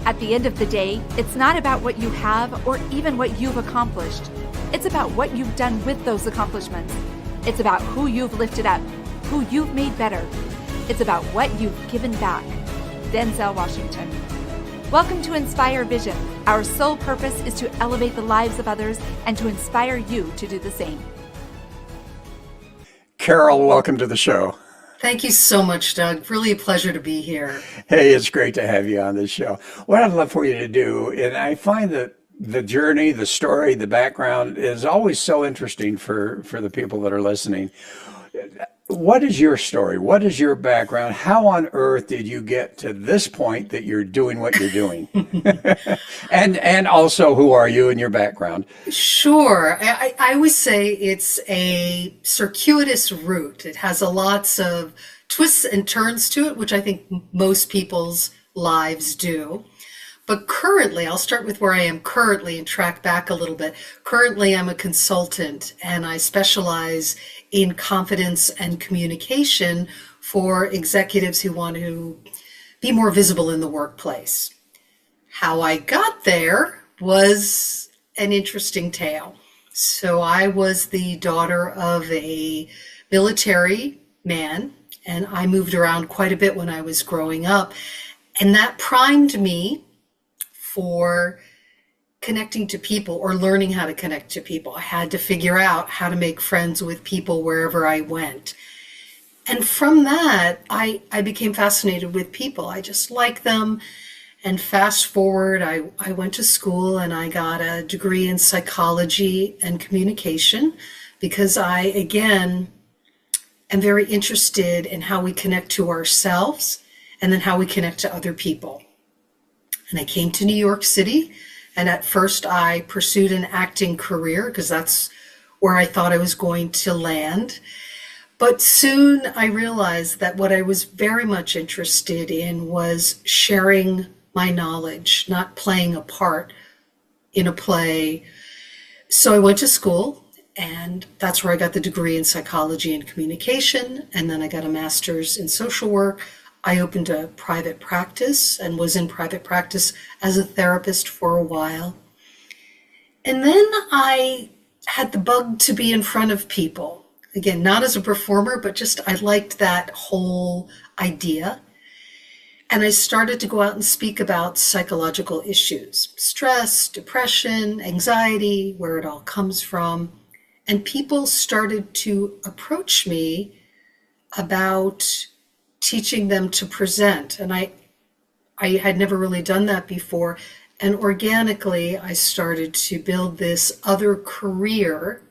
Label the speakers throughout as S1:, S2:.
S1: At the end of the day, it's not about what you have or even what you've accomplished. It's about what you've done with those accomplishments. It's about who you've lifted up, who you've made better. It's about what you've given back. Denzel Washington. Welcome to Inspire Vision. Our sole purpose is to elevate the lives of others and to inspire you to do the same.
S2: Karol, welcome to the show.
S3: Thank you so much, Doug. Really a pleasure to be here.
S2: Hey, it's great to have you on this show. What I'd love for you to do, and I find that the journey, the story, the background is always so interesting for the people that are listening. What is your story? What is your background? How on earth did you get to this point that you're doing what you're doing? And also, who are you and your background?
S3: Sure. I always say it's a circuitous route. It has lots of twists and turns to it, which I think most people's lives do. But currently, I'll start with where I am currently and track back a little bit. Currently, I'm a consultant and I specialize in confidence and communication for executives who want to be more visible in the workplace. How I got there was an interesting tale. So I was the daughter of a military man, and I moved around quite a bit when I was growing up. And that primed me for connecting to people or learning how to connect to people. I had to figure out how to make friends with people wherever I went. And from that, I became fascinated with people. I just like them. And fast forward, I went to school and I got a degree in psychology and communication because I, again, am very interested in how we connect to ourselves and then how we connect to other people. And I came to New York City, and at first I pursued an acting career because that's where I thought I was going to land. But soon I realized that what I was very much interested in was sharing my knowledge, not playing a part in a play. So I went to school, and that's where I got the degree in psychology and communication, and then I got a master's in social work. I opened a private practice and was in private practice as a therapist for a while. And then I had the bug to be in front of people. Again, not as a performer, but just I liked that whole idea. And I started to go out and speak about psychological issues, stress, depression, anxiety, where it all comes from. And people started to approach me about teaching them to present. And I had never really done that before. And organically, I started to build this other career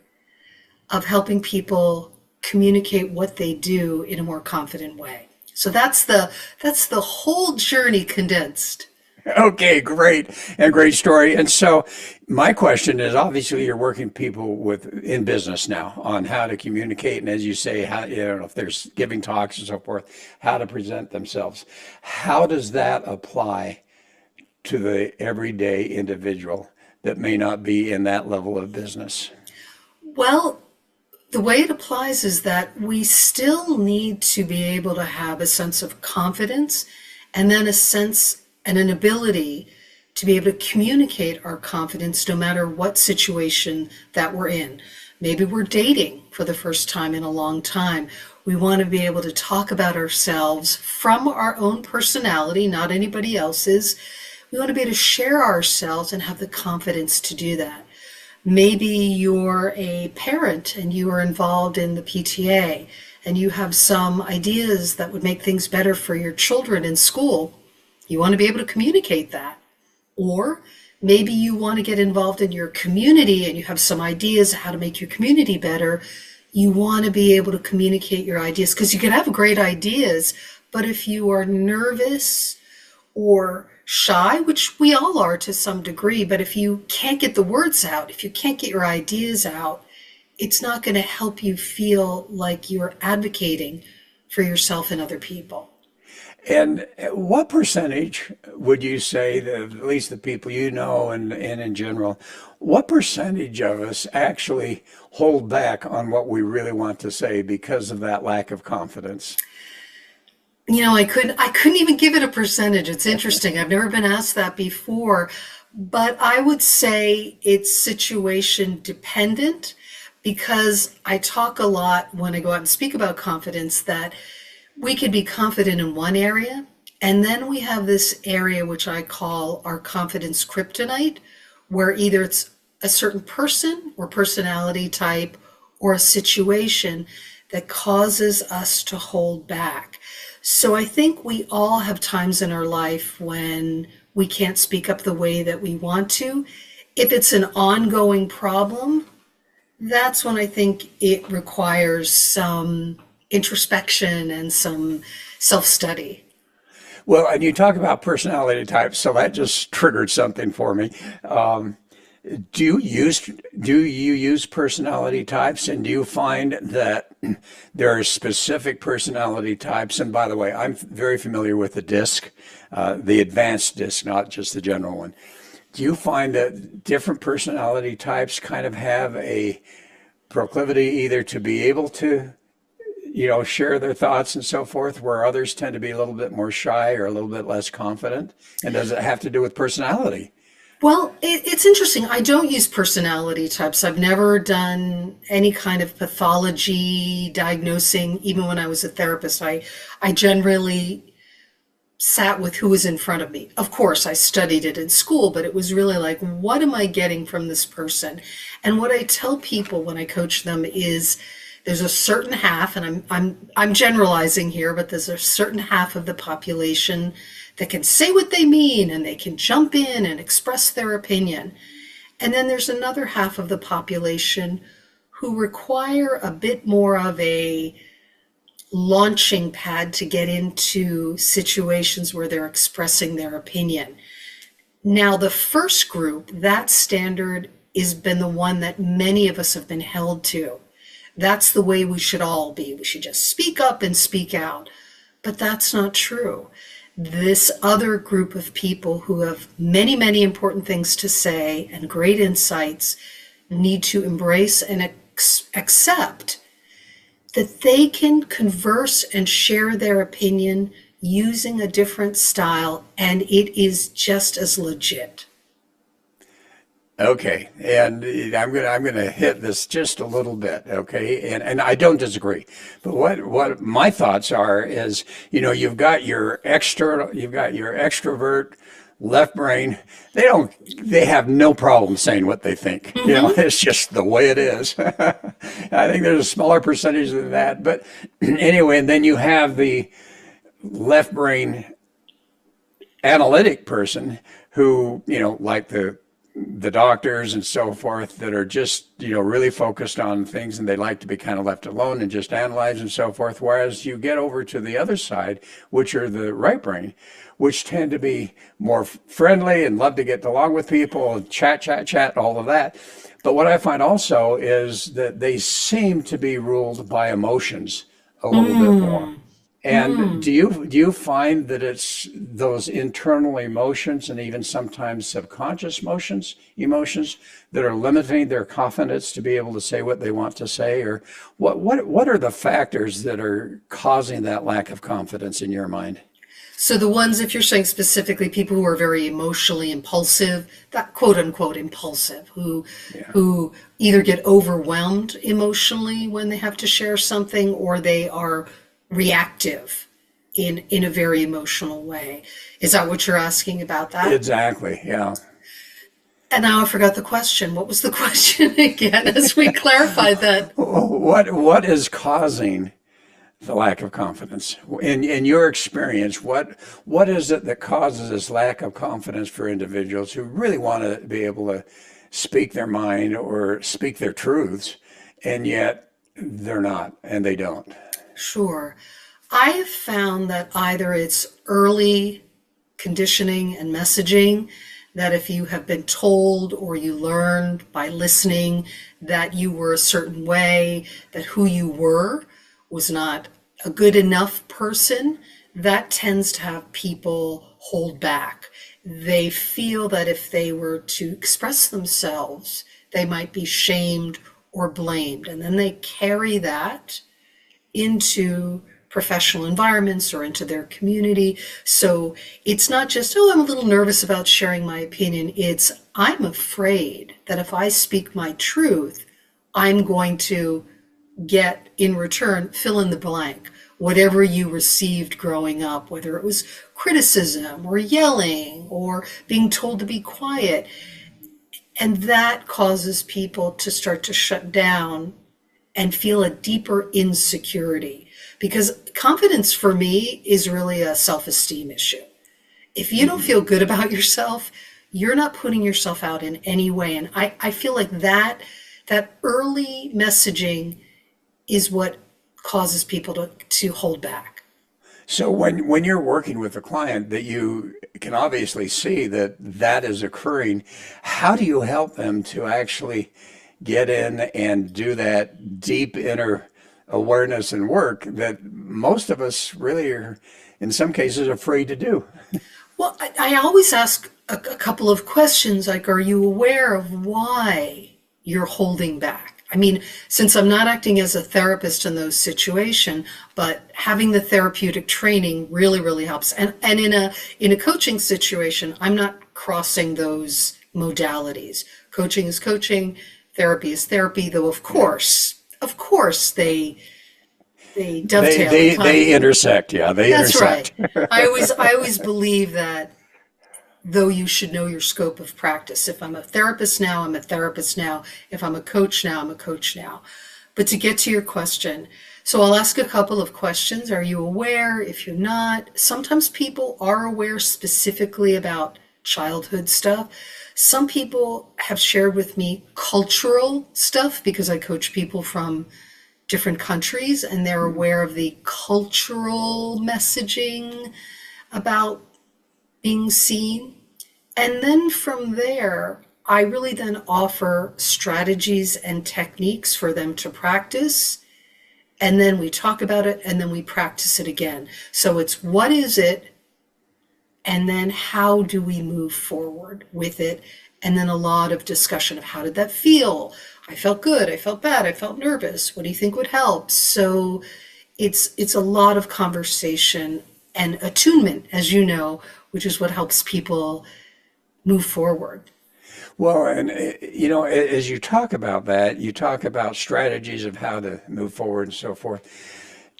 S3: of helping people communicate what they do in a more confident way. So that's the whole journey condensed.
S2: Okay, great. And great story. And so my question is, obviously you're working people in business now on how to communicate. And as you say, how, if there's giving talks and so forth, how to present themselves. How does that apply to the everyday individual that may not be in that level of business?
S3: Well, the way it applies is that we still need to be able to have a sense of confidence and then a sense and an ability to be able to communicate our confidence no matter what situation that we're in. Maybe we're dating for the first time in a long time. We want to be able to talk about ourselves from our own personality, not anybody else's. We want to be able to share ourselves and have the confidence to do that. Maybe you're a parent and you are involved in the PTA and you have some ideas that would make things better for your children in school. You want to be able to communicate that. Or maybe you want to get involved in your community and you have some ideas how to make your community better. You want to be able to communicate your ideas because you can have great ideas, but if you are nervous or shy, which we all are to some degree, but if you can't get the words out, if you can't get your ideas out, it's not going to help you feel like you're advocating for yourself and other people.
S2: And what percentage would you say that at least the people you know and in general, what percentage of us actually hold back on what we really want to say because of that lack of confidence?
S3: I couldn't even give it a percentage. It's interesting. I've never been asked that before, but I would say it's situation dependent because I talk a lot when I go out and speak about confidence that we can be confident in one area, and then we have this area which I call our confidence kryptonite, where either it's a certain person or personality type or a situation that causes us to hold back. So I think we all have times in our life when we can't speak up the way that we want to. If it's an ongoing problem, that's when I think it requires some introspection and some self-study.
S2: Well, and you talk about personality types, so that just triggered something for me. Um, do you use do you use personality types, and do you find that there are specific personality types? And by the way, I'm very familiar with the DISC, the advanced DISC, not just the general one. Do you find that different personality types kind of have a proclivity either to be able to, share their thoughts and so forth, where others tend to be a little bit more shy or a little bit less confident? And does it have to do with personality?
S3: Well, it's interesting. I don't use personality types. I've never done any kind of pathology diagnosing. Even when I was a therapist, I generally sat with who was in front of me. Of course, I studied it in school, but it was really like, what am I getting from this person? And what I tell people when I coach them is there's a certain half, and I'm generalizing here, but there's a certain half of the population that can say what they mean and they can jump in and express their opinion. And then there's another half of the population who require a bit more of a launching pad to get into situations where they're expressing their opinion. Now, the first group, that standard has been the one that many of us have been held to. That's the way we should all be. We should just speak up and speak out. But that's not true. This other group of people who have many, many important things to say and great insights need to embrace and accept that they can converse and share their opinion using a different style, and it is just as legit.
S2: Okay, and I'm gonna hit this just a little bit, okay? And I don't disagree. But what my thoughts are is, you've got your extrovert left brain. They have no problem saying what they think. It's just the way it is. I think there's a smaller percentage than that. But anyway, and then you have the left brain analytic person who, like the doctors and so forth that are just, really focused on things, and they like to be kind of left alone and just analyze and so forth. Whereas you get over to the other side, which are the right brain, which tend to be more friendly and love to get along with people and chat, all of that. But what I find also is that they seem to be ruled by emotions a little bit more. And do you find that it's those internal emotions and even sometimes subconscious emotions that are limiting their confidence to be able to say what they want to say? Or what are the factors that are causing that lack of confidence in your mind?
S3: So the ones, if you're saying specifically people who are very emotionally impulsive, that quote unquote impulsive,
S2: Yeah.
S3: who either get overwhelmed emotionally when they have to share something, or they are reactive in a very emotional way. Is that what you're asking about that?
S2: Exactly. Yeah.
S3: And now I forgot the question. What was the question again as we clarified that?
S2: What is causing the lack of confidence in your experience? What is it that causes this lack of confidence for individuals who really want to be able to speak their mind or speak their truths, and yet they're not, and they don't?
S3: Sure. I have found that either it's early conditioning and messaging, that if you have been told or you learned by listening that you were a certain way, that who you were was not a good enough person, that tends to have people hold back. They feel that if they were to express themselves, they might be shamed or blamed. And then they carry that into professional environments or into their community. So it's not just, oh, I'm a little nervous about sharing my opinion. It's, I'm afraid that if I speak my truth, I'm going to get in return, fill in the blank, whatever you received growing up, whether it was criticism or yelling or being told to be quiet. And that causes people to start to shut down and feel a deeper insecurity. Because confidence for me is really a self-esteem issue. If you don't feel good about yourself, you're not putting yourself out in any way. And I feel like that early messaging is what causes people to hold back.
S2: So when you're working with a client that you can obviously see that that is occurring, how do you help them to actually get in and do that deep inner awareness and work that most of us really are, in some cases, afraid to do?
S3: Well, I always ask a couple of questions like, are you aware of why you're holding back? I mean, since I'm not acting as a therapist in those situations, but having the therapeutic training really, really helps. And in a coaching situation, I'm not crossing those modalities. Coaching is coaching, therapy is therapy, though of course they dovetail.
S2: They intersect, yeah.
S3: That's
S2: intersect.
S3: right. I always believe that though you should know your scope of practice. If I'm a therapist now, I'm a therapist now. If I'm a coach now, I'm a coach now. But to get to your question, so I'll ask a couple of questions. Are you aware? If you're not, sometimes people are aware specifically about childhood stuff. Some people have shared with me cultural stuff because I coach people from different countries and they're aware of the cultural messaging about being seen. And then from there, I really then offer strategies and techniques for them to practice. And then we talk about it and then we practice it again. So it's what is it? And then how do we move forward with it? And then a lot of discussion of how did that feel? I felt good, I felt bad, I felt nervous. What do you think would help? So it's a lot of conversation and attunement, as you know, which is what helps people move forward.
S2: Well, and as you talk about that, you talk about strategies of how to move forward and so forth.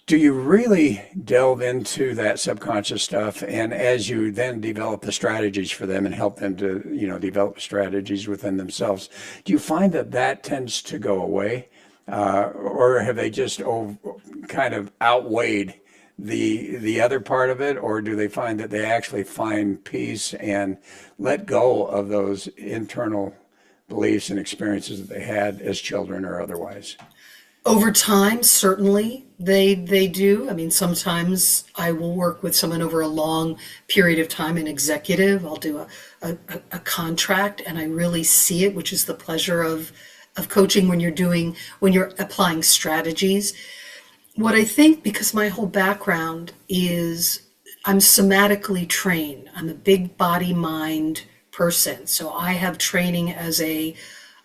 S2: Do you really delve into that subconscious stuff? And as you then develop the strategies for them and help them to, develop strategies within themselves, do you find that that tends to go away? Or have they just kind of outweighed the other part of it? Or do they find that they actually find peace and let go of those internal beliefs and experiences that they had as children or otherwise?
S3: Over time, certainly they do. I mean, sometimes I will work with someone over a long period of time, an executive. I'll do a contract and I really see it, which is the pleasure of coaching when you're applying strategies. What I think, because my whole background is I'm somatically trained. I'm a big body mind person. So I have training as a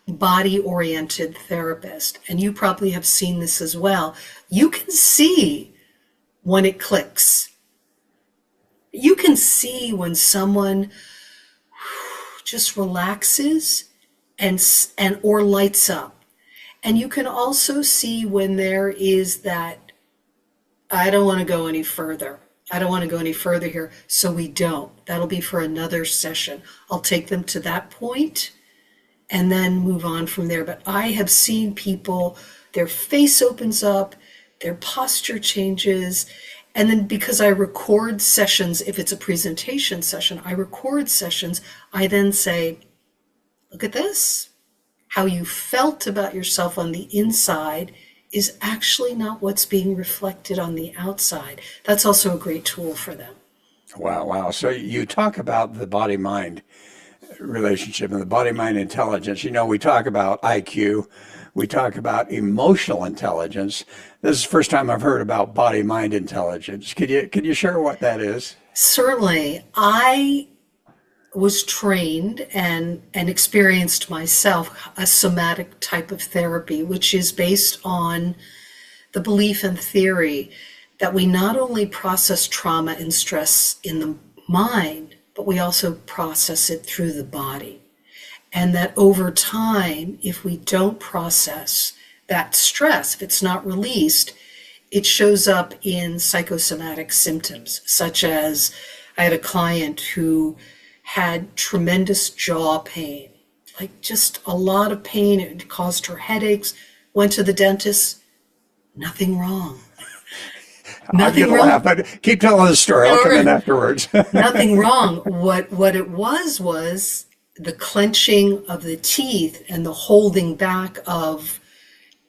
S3: body-oriented therapist, and you probably have seen this as well. You can see when it clicks. You can see when someone just relaxes and or lights up. And you can also see when there is that, I don't want to go any further. I don't want to go any further here, so we don't. That'll be for another session. I'll take them to that point and then move on from there. But I have seen people, their face opens up, their posture changes, and then because I record sessions, if it's a presentation session, I record sessions, I then say, look at this. How you felt about yourself on the inside is actually not what's being reflected on the outside. That's also a great tool for them.
S2: Wow. So you talk about the body-mind relationship and the body-mind intelligence. We talk about IQ, we talk about emotional intelligence. This is the first time I've heard about body-mind intelligence. Could you share what that is?
S3: Certainly. I was trained and experienced myself a somatic type of therapy, which is based on the belief and theory that we not only process trauma and stress in the mind, but we also process it through the body. And that over time, if we don't process that stress, if it's not released, it shows up in psychosomatic symptoms, such as I had a client who had tremendous jaw pain, like just a lot of pain. It caused her headaches, went to the dentist, nothing wrong. Nothing wrong.
S2: Laugh, but keep telling the story. I'll come in afterwards.
S3: Nothing wrong. What it was the clenching of the teeth and the holding back of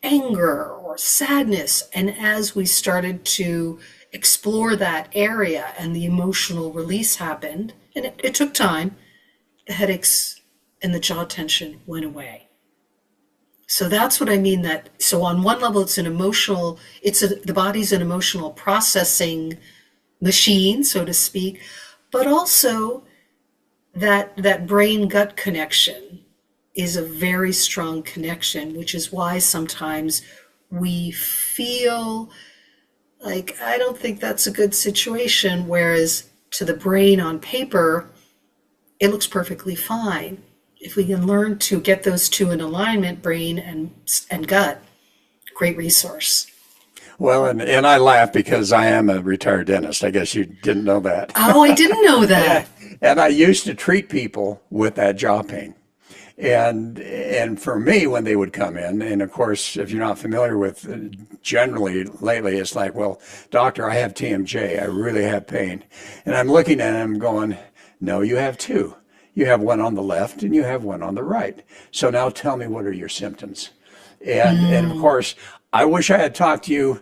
S3: anger or sadness. And as we started to explore that area and the emotional release happened, and it took time, the headaches and the jaw tension went away. So that's what I mean. So on one level, it's the body's an emotional processing machine, so to speak, but also that brain-gut connection is a very strong connection, which is why sometimes we feel like, I don't think that's a good situation, whereas to the brain on paper, it looks perfectly fine. If we can learn to get those two in alignment, brain and gut, great resource.
S2: Well, and I laugh because I am a retired dentist. I guess you didn't know that.
S3: Oh, I didn't know that.
S2: And I used to treat people with that jaw pain. And for me, when they would come in, and of course, if you're not familiar with generally lately, it's like, well, doctor, I have TMJ. I really have pain. And I'm looking at him going, no, you have two. You have one on the left and you have one on the right. So now tell me, what are your symptoms? And of course, I wish I had talked to you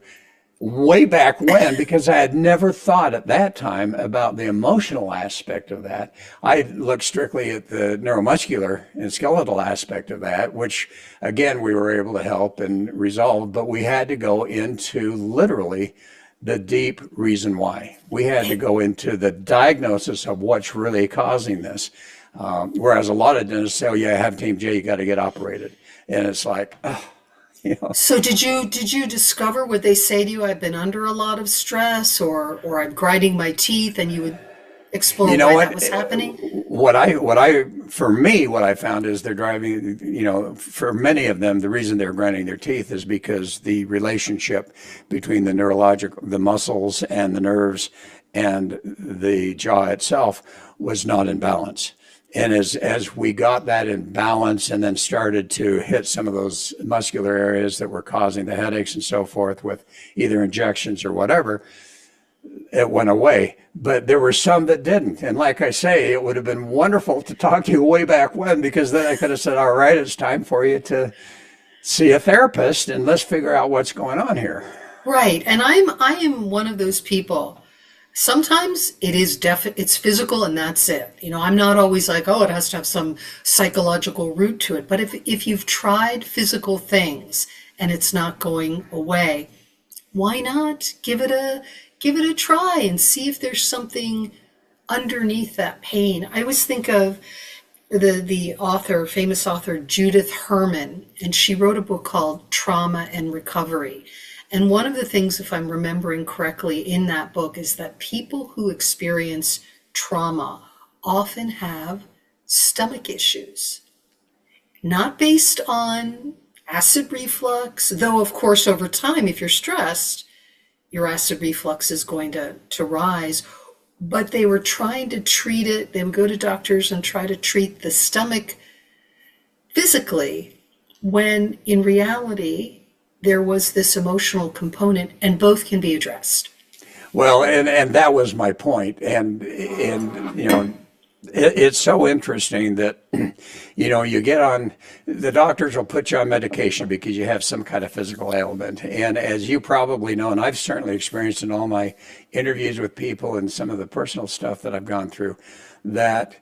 S2: way back when, because I had never thought at that time about the emotional aspect of that. I looked strictly at the neuromuscular and skeletal aspect of that, which again, we were able to help and resolve, but we had to go into literally the deep reason why. We had to go into the diagnosis of what's really causing this. Whereas a lot of dentists say, oh yeah, I have TMJ, you got to get operated. And it's like,
S3: So did you discover, would they say to you, I've been under a lot of stress, or I'm grinding my teeth, and you would explore why that was happening?
S2: What I found is they're driving, for many of them, the reason they're grinding their teeth is because the relationship between the muscles and the nerves and the jaw itself was not in balance. And as we got that in balance and then started to hit some of those muscular areas that were causing the headaches and so forth with either injections or whatever, it went away. But there were some that didn't. And like I say, it would have been wonderful to talk to you way back when, because then I could have said, all right, it's time for you to see a therapist and let's figure out what's going on here.
S3: Right. And I am one of those people. Sometimes it's physical and that's it. I'm not always like, oh, it has to have some psychological root to it. But if you've tried physical things and it's not going away, why not give it a try and see if there's something underneath that pain? I always think of the famous author Judith Herman, and she wrote a book called Trauma and Recovery. And one of the things, if I'm remembering correctly, in that book is that people who experience trauma often have stomach issues, not based on acid reflux, though of course over time, if you're stressed, your acid reflux is going to rise. But they were trying to treat it. They would go to doctors and try to treat the stomach physically, when in reality, there was this emotional component, and both can be addressed.
S2: Well, and that was my point. And it's so interesting that, you get on, the doctors will put you on medication because you have some kind of physical ailment. And as you probably know, and I've certainly experienced in all my interviews with people and some of the personal stuff that I've gone through, that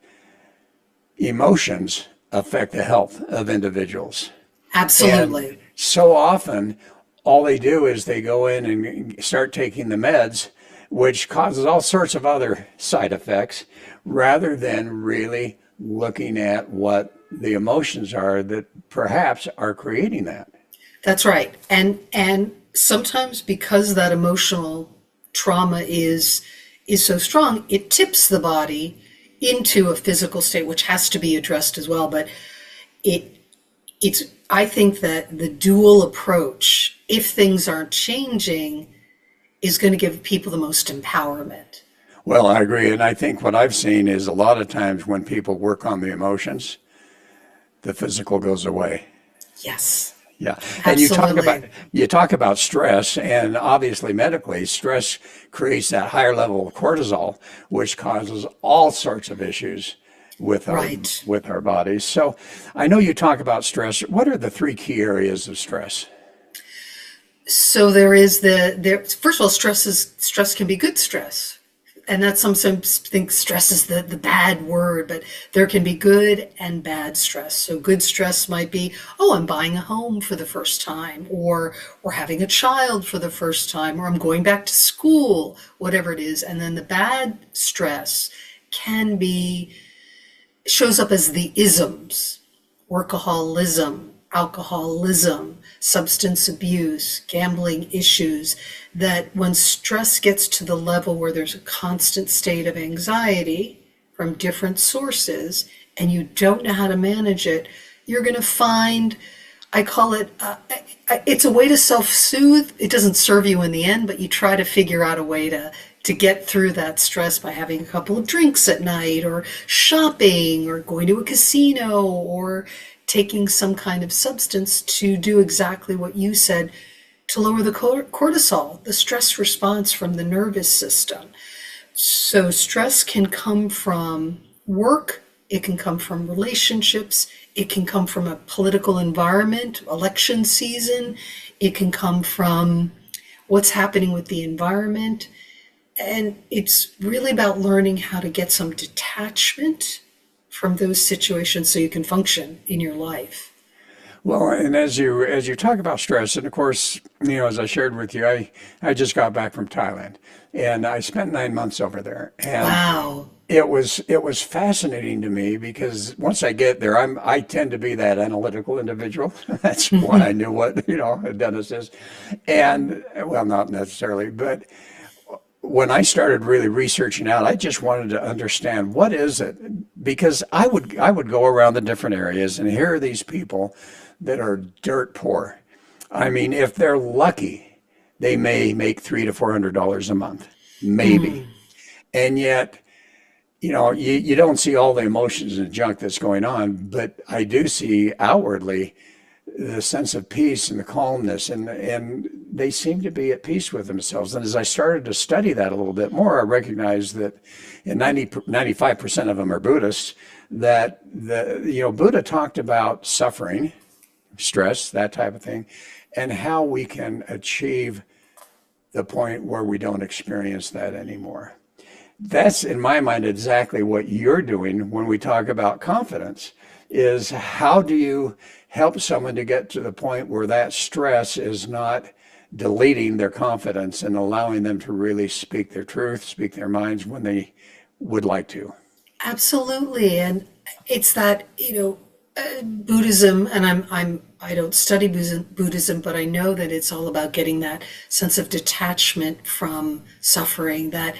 S2: emotions affect the health of individuals.
S3: Absolutely.
S2: And so often, all they do is they go in and start taking the meds, which causes all sorts of other side effects, rather than really looking at what the emotions are that perhaps are creating that.
S3: That's right. And sometimes because that emotional trauma is so strong, it tips the body into a physical state, which has to be addressed as well. But it's I think that the dual approach, if things aren't changing, is going to give people the most empowerment.
S2: Well, I agree. And I think what I've seen is a lot of times when people work on the emotions, the physical goes away.
S3: Yes.
S2: Yeah. And
S3: Absolutely.
S2: you talk about stress, and obviously medically, stress creates that higher level of cortisol, which causes all sorts of issues with
S3: Right.
S2: our bodies. So I know you talk about stress. What are the three key areas of stress?
S3: So there is first of all, stress can be good stress. And that's sometimes think stress is the bad word, but there can be good and bad stress. So good stress might be, oh, I'm buying a home for the first time, or we're having a child for the first time, or I'm going back to school, whatever it is. And then the bad stress can be, shows up as the isms: workaholism, alcoholism, substance abuse, gambling issues, that when stress gets to the level where there's a constant state of anxiety from different sources and you don't know how to manage it, you're going to find, I call it, it's a way to self-soothe. It doesn't serve you in the end, but you try to figure out a way to get through that stress by having a couple of drinks at night, or shopping, or going to a casino, or taking some kind of substance to do exactly what you said, to lower the cortisol, the stress response from the nervous system. So stress can come from work, it can come from relationships, it can come from a political environment, election season, it can come from what's happening with the environment. And it's really about learning how to get some detachment from those situations so you can function in your life.
S2: Well, and as you talk about stress, and of course, as I shared with you, I just got back from Thailand, and I spent 9 months over there, and
S3: Wow.
S2: it was fascinating to me because once I get there, I tend to be that analytical individual. That's why I knew what a dentist is, and well, not necessarily, but when I started really researching out, I just wanted to understand what is it, because I would go around the different areas, and here are these people that are dirt poor. I mean, if they're lucky, they may make $300 to $400 a month, maybe, and yet you don't see all the emotions and junk that's going on, but I do see outwardly the sense of peace and the calmness, and they seem to be at peace with themselves. And as I started to study that a little bit more, I recognized that in 95% of them are Buddhists, that Buddha talked about suffering, stress, that type of thing, and how we can achieve the point where we don't experience that anymore. That's, in my mind, exactly what you're doing when we talk about confidence, is how do you help someone to get to the point where that stress is not deleting their confidence and allowing them to really speak their truth, speak their minds when they would like to.
S3: Absolutely. And it's that, Buddhism, and I don't study Buddhism, but I know that it's all about getting that sense of detachment from suffering. That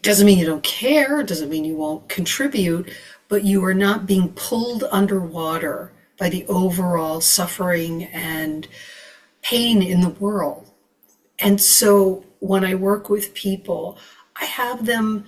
S3: doesn't mean you don't care, it doesn't mean you won't contribute, but you are not being pulled underwater by the overall suffering and pain in the world. And so when I work with people, I have them,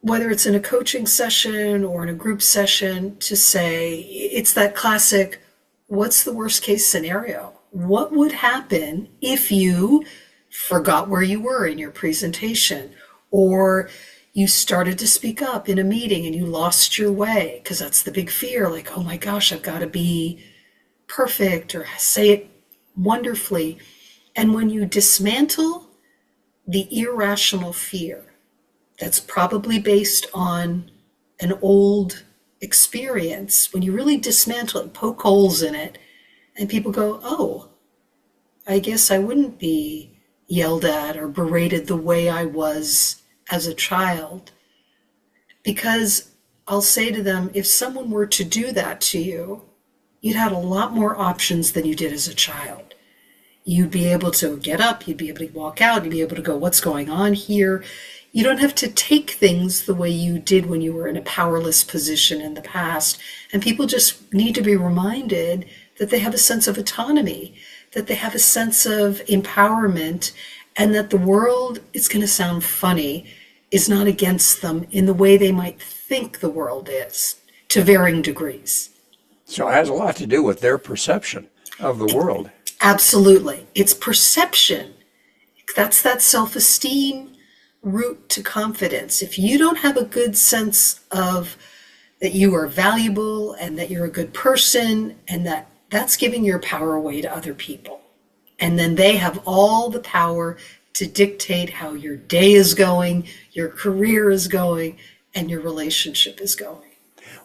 S3: whether it's in a coaching session or in a group session, to say, it's that classic, what's the worst case scenario? What would happen if you forgot where you were in your presentation, or you started to speak up in a meeting and you lost your way? Because that's the big fear, like, oh my gosh, I've got to be perfect or say it wonderfully. And when you dismantle the irrational fear that's probably based on an old experience, when you really dismantle it, poke holes in it, and people go, oh, I guess I wouldn't be yelled at or berated the way I was as a child. Because I'll say to them, if someone were to do that to you, you'd had a lot more options than you did as a child. You'd be able to get up, you'd be able to walk out, you'd be able to go, what's going on here? You don't have to take things the way you did when you were in a powerless position in the past. And people just need to be reminded that they have a sense of autonomy, that they have a sense of empowerment, and that the world, it's going to sound funny, is not against them in the way they might think the world is, to varying degrees.
S2: So it has a lot to do with their perception of the world.
S3: Absolutely. It's perception. That's that self-esteem route to confidence. If you don't have a good sense of that you are valuable and that you're a good person, and that's giving your power away to other people. And then they have all the power to dictate how your day is going, your career is going, and your relationship is going.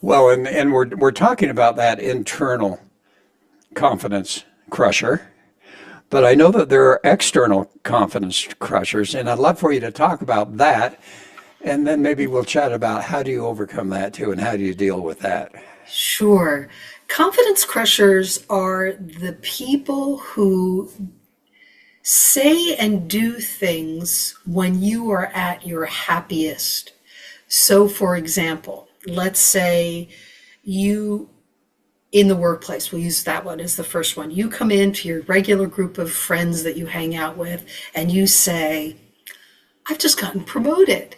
S2: Well, and we're talking about that internal confidence crusher, but I know that there are external confidence crushers, and I'd love for you to talk about that, and then maybe we'll chat about how do you overcome that too, and how do you deal with that?
S3: Sure. Confidence crushers are the people who say and do things when you are at your happiest. So, for example, let's say you, in the workplace, we'll use that one as the first one. You come into your regular group of friends that you hang out with, and you say, I've just gotten promoted.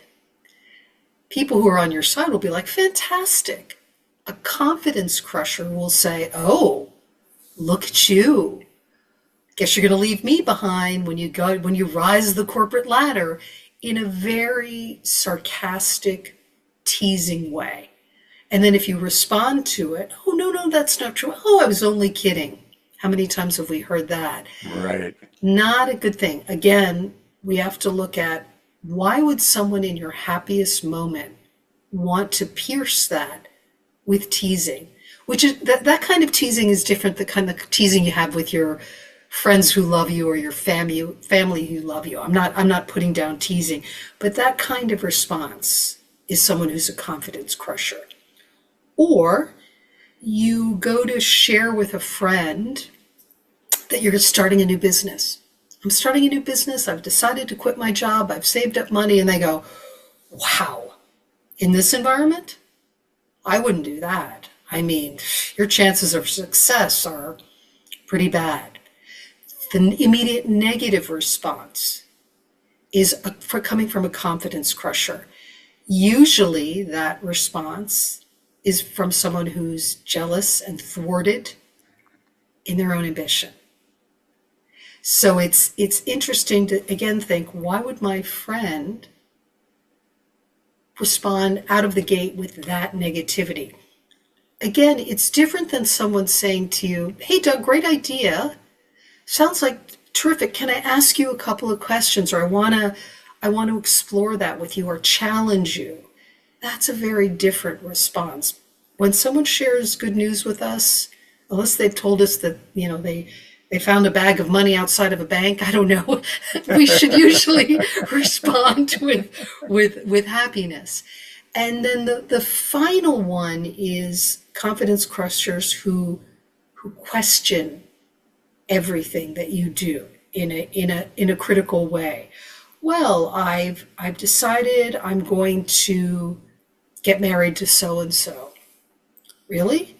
S3: People who are on your side will be like, fantastic. A confidence crusher will say, oh, look at you. Guess you're going to leave me behind when you rise the corporate ladder, in a very sarcastic, teasing way. And then if you respond to it, oh, no, that's not true. Oh, I was only kidding. How many times have we heard that?
S2: Right.
S3: Not a good thing. Again, we have to look at, why would someone in your happiest moment want to pierce that with teasing? Which is that kind of teasing is different than the kind of teasing you have with your friends who love you or your family who love you. I'm not putting down teasing, but that kind of response is someone who's a confidence crusher. Or you go to share with a friend that you're starting a new business. I'm starting a new business. I've decided to quit my job. I've saved up money. And they go, wow, in this environment, I wouldn't do that. I mean, your chances of success are pretty bad. The immediate negative response is coming from a confidence crusher. Usually that response is from someone who's jealous and thwarted in their own ambition. So it's interesting to, again, think, why would my friend respond out of the gate with that negativity? Again, it's different than someone saying to you, hey, Doug, great idea. Sounds like terrific. Can I ask you a couple of questions? Or I want to explore that with you or challenge you. That's a very different response. When someone shares good news with us, unless they've told us that, they found a bag of money outside of a bank, I don't know, we should usually respond with happiness. And then the final one is confidence crushers who question everything that you do in a critical way. Well, I've decided I'm going to get married to so and so. Really?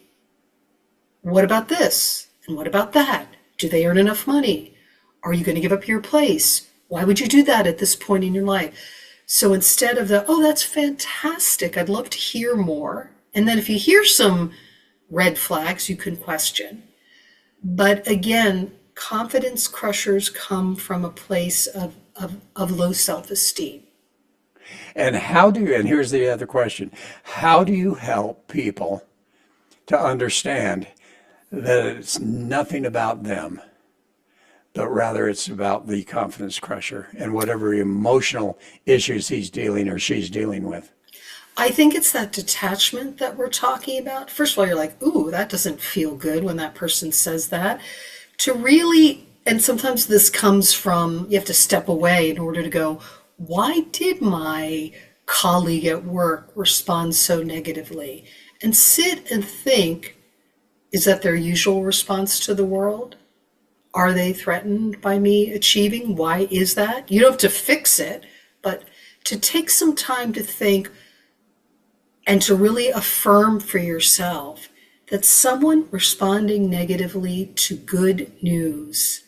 S3: What about this? And what about that? Do they earn enough money? Are you going to give up your place? Why would you do that at this point in your life? So instead of oh, that's fantastic, I'd love to hear more. And then if you hear some red flags, you can question. But again, confidence crushers come from a place of low self-esteem.
S2: And and here's the other question, how do you help people to understand that it's nothing about them, but rather it's about the confidence crusher and whatever emotional issues he's dealing or she's dealing with?
S3: I think it's that detachment that we're talking about. First of all, you're like, ooh, that doesn't feel good when that person says that. To really, and sometimes this comes from, you have to step away in order to go, why did my colleague at work respond so negatively? And sit and think, is that their usual response to the world? Are they threatened by me achieving? Why is that? You don't have to fix it, but to take some time to think and to really affirm for yourself that someone responding negatively to good news,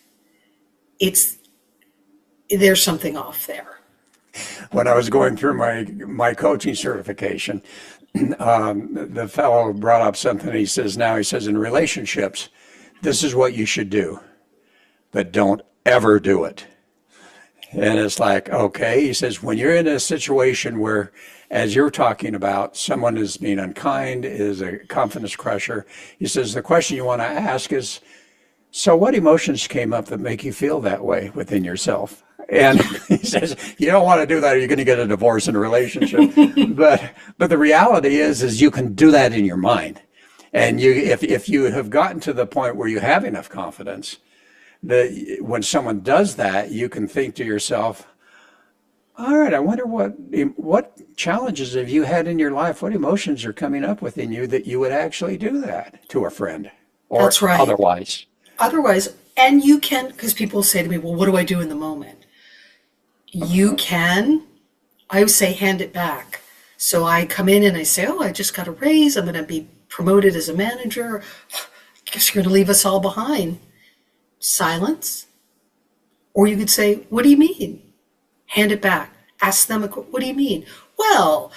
S3: there's something off there.
S2: When I was going through my coaching certification, the fellow brought up something. He says, in relationships, this is what you should do, but don't ever do it. And it's like, okay, he says, when you're in a situation where, as you're talking about, someone is being unkind, is a confidence crusher, he says, the question you want to ask is, so what emotions came up that make you feel that way within yourself? And he says, you don't want to do that or you're going to get a divorce in a relationship. but the reality is you can do that in your mind. And if you have gotten to the point where you have enough confidence, that when someone does that, you can think to yourself, all right, I wonder what challenges have you had in your life? What emotions are coming up within you that you would actually do that to a friend or
S3: That's right.
S2: otherwise?
S3: Otherwise, and you can, because people say to me, well, what do I do in the moment? You can, I would say, hand it back. So I come in and I say, oh, I just got a raise. I'm going to be promoted as a manager. I guess you're going to leave us all behind. Silence. Or you could say, what do you mean? Hand it back. Ask them, what do you mean? Well,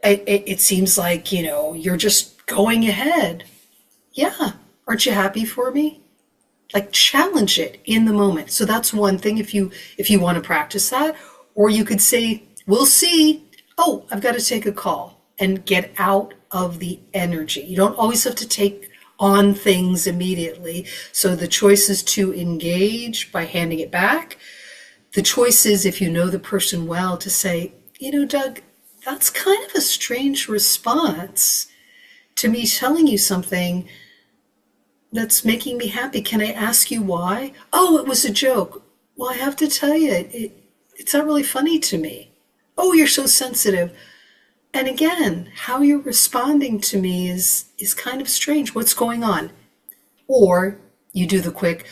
S3: it seems like, you're just going ahead. Yeah. Aren't you happy for me? Like, challenge it in the moment. So that's one thing if you want to practice that. Or you could say, we'll see. Oh, I've got to take a call, and get out of the energy. You don't always have to take on things immediately. So the choice is to engage by handing it back. The choice is, if you know the person well, to say, Doug, that's kind of a strange response to me telling you something that's making me happy. Can I ask you why? Oh, it was a joke. Well, I have to tell you, it's not really funny to me. Oh, you're so sensitive. And again, how you're responding to me is kind of strange. What's going on? Or you do the quick,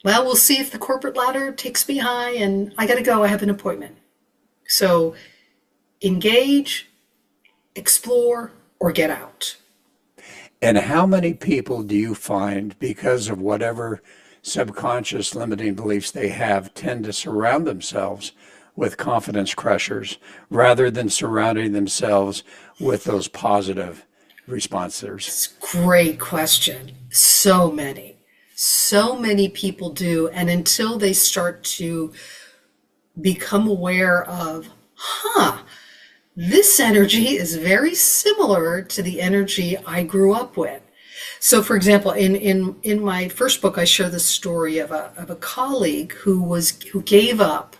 S3: well, we'll see if the corporate ladder takes me high and I got to go. I have an appointment. So engage, explore, or get out.
S2: And how many people do you find, because of whatever subconscious limiting beliefs they have, tend to surround themselves with confidence crushers rather than surrounding themselves with those positive responses?
S3: Great question. So many people do. And until they start to become aware of, this energy is very similar to the energy I grew up with. So, for example, in my first book, I share the story of a colleague who gave up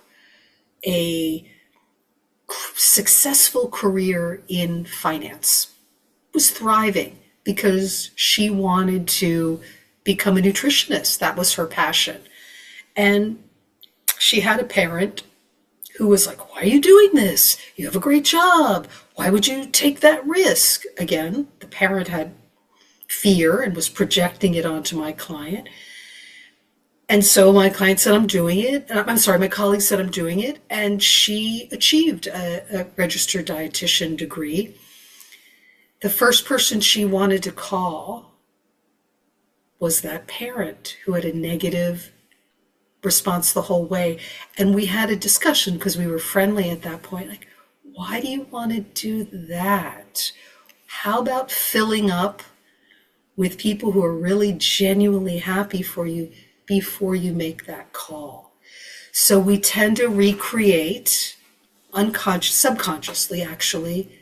S3: a successful career in finance, was thriving because she wanted to become a nutritionist. That was her passion. And she had a parent who was like, why are you doing this? You have a great job. Why would you take that risk? Again, the parent had fear and was projecting it onto my client. And so my client said, I'm doing it. My colleague said, I'm doing it. And she achieved a registered dietitian degree. The first person she wanted to call was that parent who had a negative response the whole way. And we had a discussion because we were friendly at that point. Like, why do you want to do that? How about filling up with people who are really genuinely happy for you before you make that call? So we tend to recreate subconsciously actually,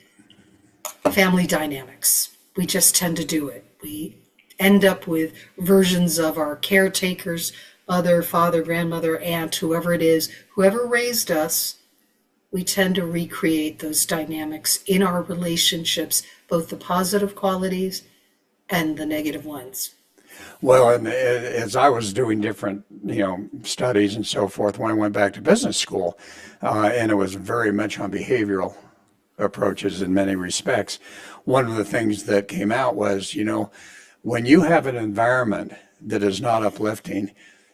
S3: family dynamics. We just tend to do it. We end up with versions of our caretakers, mother, father, grandmother, aunt, whoever it is, whoever raised us. We tend to recreate those dynamics in our relationships, both the positive qualities and the negative ones.
S2: Well, and as I was doing different, studies and so forth, when I went back to business school, and it was very much on behavioral approaches in many respects, one of the things that came out was, when you have an environment that is not uplifting,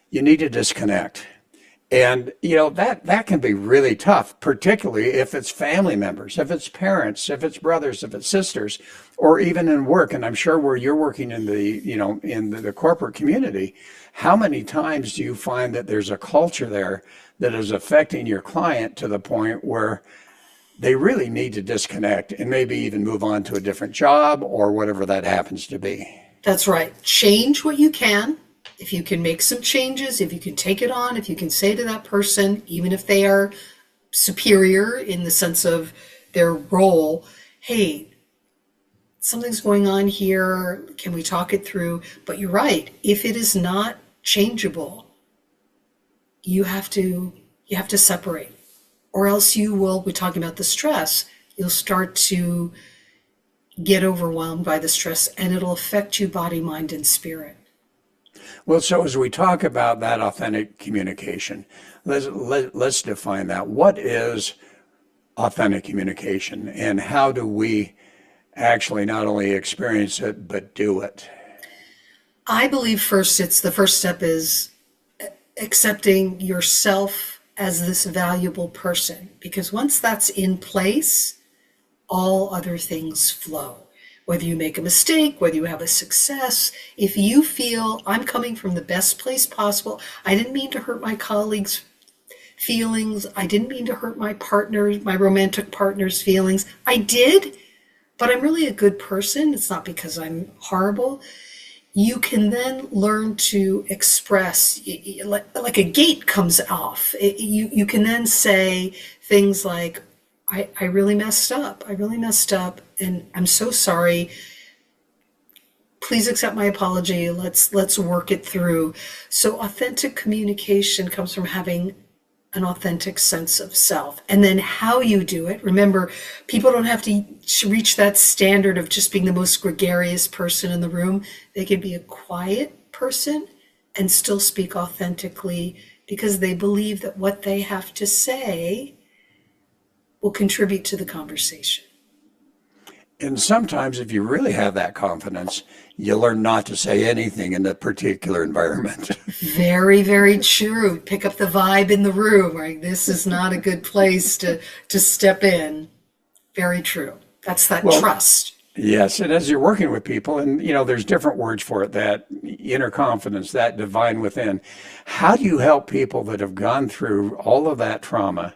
S2: you need to disconnect. And that can be really tough, particularly if it's family members, if it's parents, if it's brothers, if it's sisters, or even in work. And I'm sure where you're working in the corporate community, how many times do you find that there's a culture there that is affecting your client to the point where they really need to disconnect and maybe even move on to a different job or whatever that happens to be?
S3: That's right. Change what you can. If you can make some changes, if you can take it on, if you can say to that person, even if they are superior in the sense of their role, hey, something's going on here. Can we talk it through? But you're right. If it is not changeable, you have to separate, or else you will, we're talking about the stress, you'll start to get overwhelmed by the stress and it'll affect you body, mind, and spirit.
S2: Well, so as we talk about that authentic communication, let's define that. What is authentic communication, and how do we actually not only experience it, but do it?
S3: I believe the first step is accepting yourself as this valuable person, because once that's in place, all other things flow. Whether you make a mistake, whether you have a success, if you feel I'm coming from the best place possible, I didn't mean to hurt my colleagues' feelings, I didn't mean to hurt my romantic partner's feelings. I did, but I'm really a good person. It's not because I'm horrible. You can then learn to express, like a gate comes off. You can then say things like, I really messed up. I really messed up, and I'm so sorry. Please accept my apology. Let's work it through. So authentic communication comes from having an authentic sense of self. And then how you do it. Remember, people don't have to reach that standard of just being the most gregarious person in the room. They can be a quiet person and still speak authentically because they believe that what they have to say will contribute to the conversation.
S2: And sometimes if you really have that confidence, you learn not to say anything in that particular environment.
S3: Very, very true. Pick up the vibe in the room, right? This is not a good place to step in. Very true. That's that trust.
S2: Yes, and as you're working with people, and there's different words for it, that inner confidence, that divine within. How do you help people that have gone through all of that trauma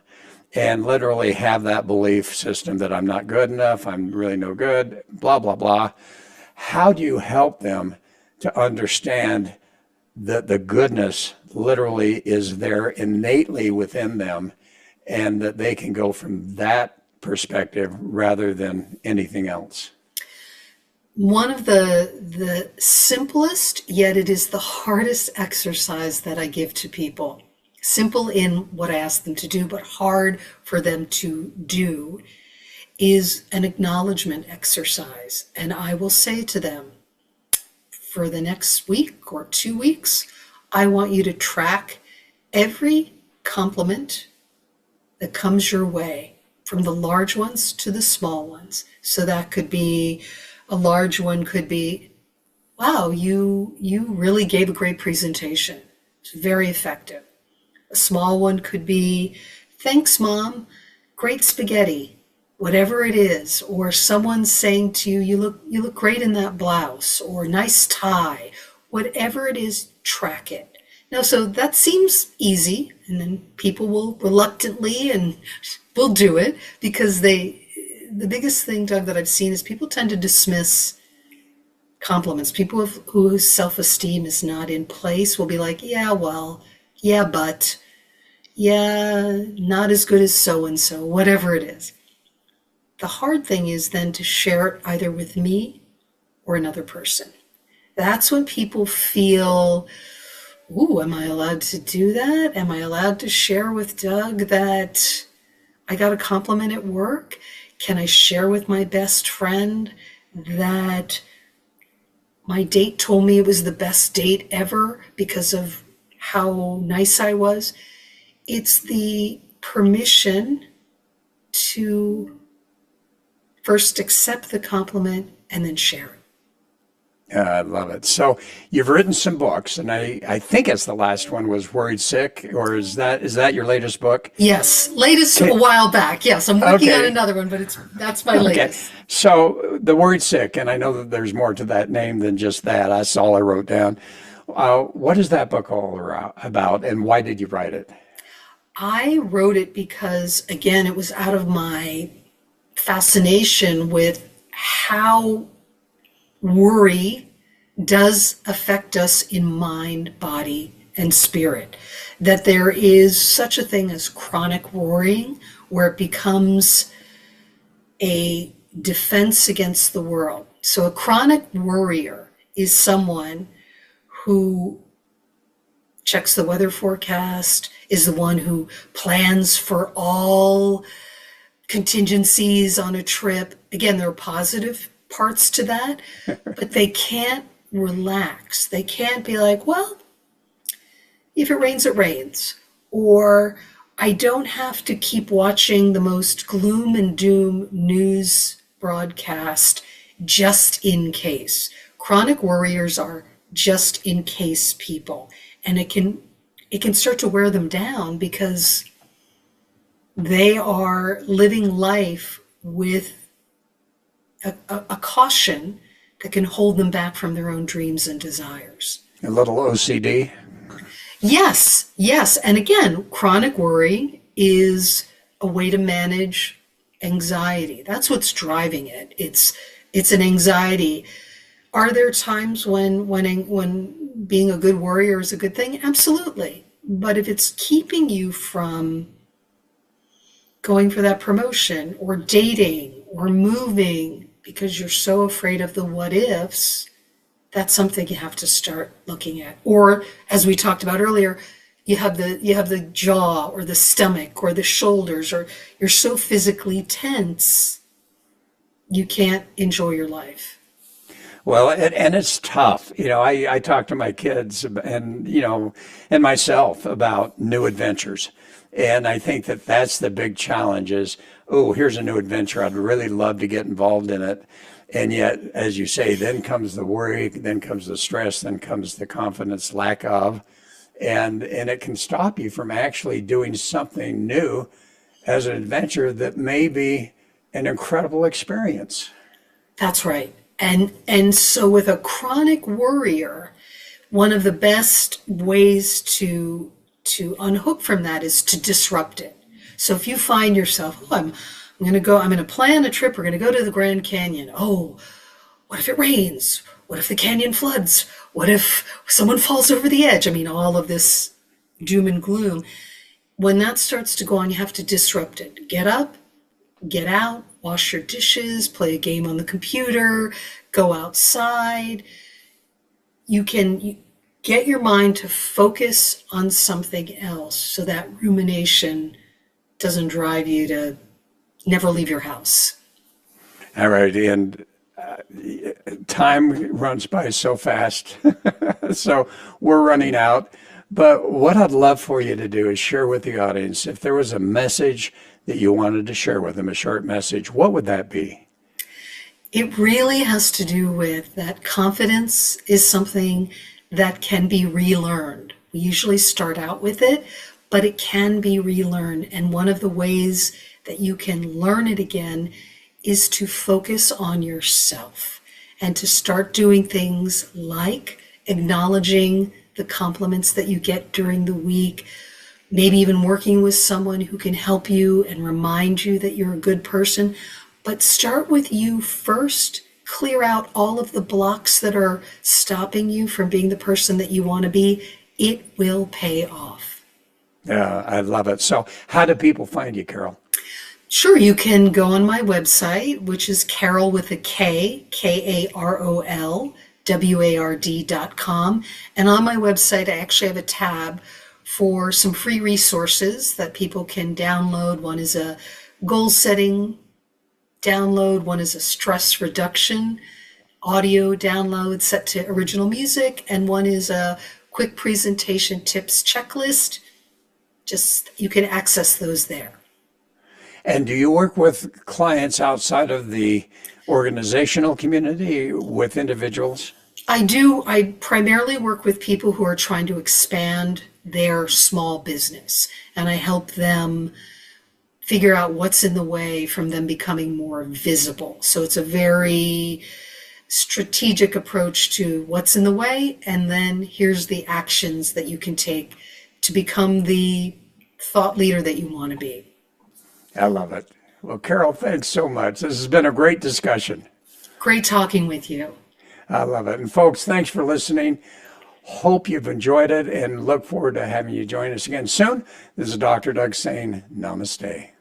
S2: and literally have that belief system that I'm not good enough, I'm really no good, blah, blah, blah? How do you help them to understand that the goodness literally is there innately within them, and that they can go from that perspective rather than anything else?
S3: One of the simplest, yet it is the hardest exercise that I give to people, simple in what I ask them to do, but hard for them to do, is an acknowledgement exercise. And I will say to them, for the next week or 2 weeks, I want you to track every compliment that comes your way, from the large ones to the small ones. So that could be, a large one could be, wow, you really gave a great presentation. It's very effective. A small one could be, thanks, Mom, great spaghetti, whatever it is. Or someone saying to you, you look great in that blouse, or nice tie. Whatever it is, track it. Now, so that seems easy, and then people will reluctantly and will do it because the biggest thing, Doug, that I've seen is people tend to dismiss compliments. People whose self-esteem is not in place will be like, yeah, well, yeah, but, yeah, not as good as so-and-so, whatever it is. The hard thing is then to share it either with me or another person. That's when people feel, ooh, am I allowed to do that? Am I allowed to share with Doug that I got a compliment at work? Can I share with my best friend that my date told me it was the best date ever because of how nice I was? It's the permission to first accept the compliment and then share it.
S2: I love it. So you've written some books, and I think it's the last one was Worried Sick, or is that your latest book?
S3: Yes, latest a
S2: Okay.
S3: while back. Yes, I'm working on
S2: Okay.
S3: another one, but that's my
S2: Okay.
S3: latest.
S2: So the Worried Sick, and I know that there's more to that name than just that. That's all I wrote down. What is that book all about, and why did you write it?
S3: I wrote it because, again, it was out of my fascination with how worry does affect us in mind, body, and spirit. That there is such a thing as chronic worrying, where it becomes a defense against the world. So a chronic worrier is someone who checks the weather forecast, is the one who plans for all contingencies on a trip. Again, there are positive parts to that, but they can't relax. They can't be like, well, if it rains, it rains. Or I don't have to keep watching the most gloom and doom news broadcast just in case. Chronic worriers are just in case people. And it can start to wear them down because they are living life with a caution that can hold them back from their own dreams and desires.
S2: A little OCD.
S3: Yes, yes. And again, chronic worry is a way to manage anxiety. That's what's driving it. It's an anxiety. Are there times when being a good warrior is a good thing? Absolutely. But if it's keeping you from going for that promotion or dating or moving because you're so afraid of the what ifs, that's something you have to start looking at. Or as we talked about earlier, you have the jaw or the stomach or the shoulders, or you're so physically tense you can't enjoy your life.
S2: Well, and it's tough. I talk to my kids and myself about new adventures. And I think that that's the big challenge is, oh, here's a new adventure. I'd really love to get involved in it. And yet, as you say, then comes the worry, then comes the stress, then comes the confidence lack of, and it can stop you from actually doing something new as an adventure that may be an incredible experience.
S3: That's right. And so with a chronic worrier, one of the best ways to unhook from that is to disrupt it. So if you find yourself, oh, I'm going to plan a trip. We're going to go to the Grand Canyon. Oh, what if it rains? What if the canyon floods? What if someone falls over the edge? I mean, all of this doom and gloom. When that starts to go on, you have to disrupt it. Get up, get out, wash your dishes, play a game on the computer, go outside. You can get your mind to focus on something else so that rumination doesn't drive you to never leave your house.
S2: All right. And time runs by so fast. So we're running out. But what I'd love for you to do is share with the audience, if there was a message that you wanted to share with them, a short message, what would that be?
S3: It really has to do with that confidence is something that can be relearned. We usually start out with it, but it can be relearned. And one of the ways that you can learn it again is to focus on yourself and to start doing things like acknowledging the compliments that you get during the week, maybe even working with someone who can help you and remind you that you're a good person. But start with you first. Clear out all of the blocks that are stopping you from being the person that you want to be. It will pay off.
S2: Yeah, I love it. So how do people find you, Karol?
S3: Sure, you can go on my website, which is Karol with a K, Karol, WARD.com. And on my website, I actually have a tab for some free resources that people can download. One is a goal setting download, one is a stress reduction audio download set to original music, and one is a quick presentation tips checklist. Just you can access those there.
S2: And do you work with clients outside of the organizational community, with individuals?
S3: I do. I primarily work with people who are trying to expand their small business, and I help them figure out what's in the way from them becoming more visible. So it's a very strategic approach to what's in the way, and then here's the actions that you can take to become the thought leader that you want to be.
S2: I love it. Well, Karol, thanks so much. This has been a great discussion.
S3: Great talking with you.
S2: I love it. And folks, thanks for listening. Hope you've enjoyed it and look forward to having you join us again soon. This is Dr. Doug saying namaste.